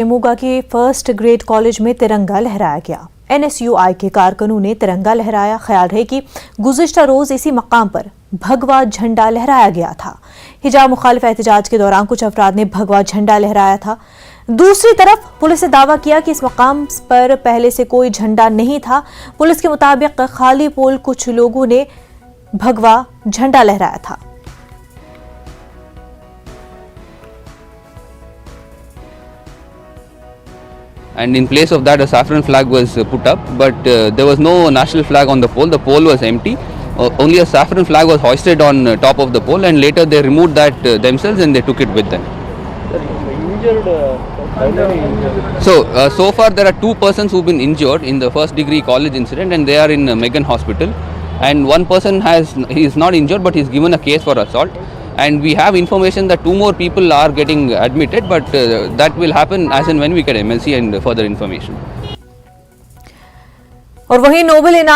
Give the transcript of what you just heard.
शिमोगा के first grade college में तिरंगा लहराया गया। NSUI के कारकुनों ने तिरंगा लहराया। ख्याल है कि गुज़िश्ता रोज इसी मकाम पर भगवा झंडा लहराया गया था। हिजाब मुखालिफ एहतजाज के दौरान कुछ अफराद ने भगवा झंडा लहराया था। दूसरी तरफ पुलिस ने दावा किया कि इस मकाम पर पहले से कोई झंडा नहीं था। पुलिस के मुताबिक खाली पोल कुछ लोगों ने भगवा झंडा लहराया था। And in place of that a saffron flag was put up, but there was no national flag on the pole. The pole was empty. Only a saffron flag was hoisted on top of the pole, and later they removed that themselves and they took it with them. So far there are 2 persons who've been injured in the first degree college incident, and they are in Megan Hospital, and one person he is not injured but he's given a case for assault. And we have information that 2 more people are getting admitted, but that will happen as and when we get MLC and further information. और वहीं Nobel इनाम